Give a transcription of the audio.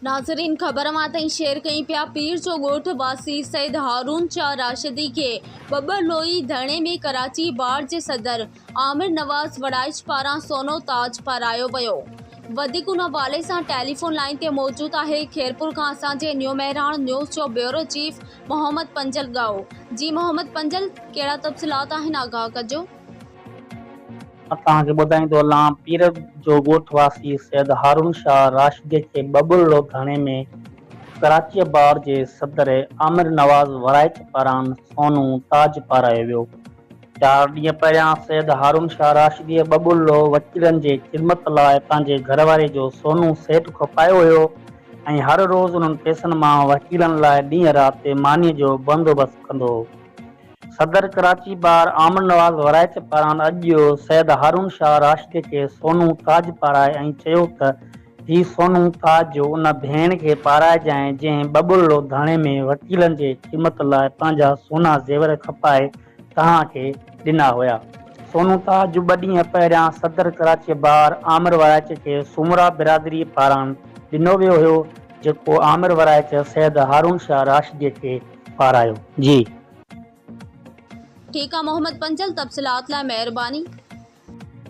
नाज़रीन ख़बर मां ताईं शेयर कई पिया पीर जो ॻोठ वासी सैद हारून शाह राशिदी के बबरलोई धरणे में कराची बार जे सदर आमिर नवाज़ वड़ाइच पारां सोनो ताज पारायो वियो। वधीक उन हवाले सां टेलीफोन लाइन ते मौजूद आहे खैरपुर खां असांजे न्यू मेहरान न्यूज़ जो ब्यूरो चीफ मोहम्मद पंजल गाओ। जी मोहम्मद पंजल, कहिड़ा तफ़सीलात आहिनि, आगाह कजो। तव्हांखे ॿुधाईंदो हलां, पीर जो ॻोठ वासी सैद हारून शाह राशिदी खे बबुल थाणे में कराची बार जे सदर आमिर नवाज़ वराइच पारां सोनू ताज पारायो वियो। 4 ॾींहं पहिरियां सैद हारून शाह राशिदी बबुल वकीलनि जे ख़िदमत लाइ पंहिंजे घरवारे जो सोनू सेठ खपायो हुयो ऐं हर रोज़ उन्हनि पैसनि मां वकीलनि लाइ ॾींहं राति मानीअ जो बंदोबस्तु कंदो हो। सदर कराची बार आमिर नवाज़ वराइच पारां अॼु सैद हारून शाह राशिदी खे सोनू ताज पाराए ऐं चयो त ही सोनू ताज जो उन भेण खे पाराइजांइ जंहिं बबुल थाणे में वकीलनि जे ख़िदमत लाइ पंहिंजा सोना ज़ेवर खपाए तव्हांखे ॾिना हुया। सोनू ताज 2 ॾींहं पहिरियां सदर कराची बार आमिर वराइच खे सुमरा बिरादरी पारां ॾिनो वियो हुयो, जेको आमिर वराइच सैद हारून शाह राशिदी खे पारायो। जी ठीक है मोहम्मद पंजल, तफ़सीलात लाइ महिरबानी।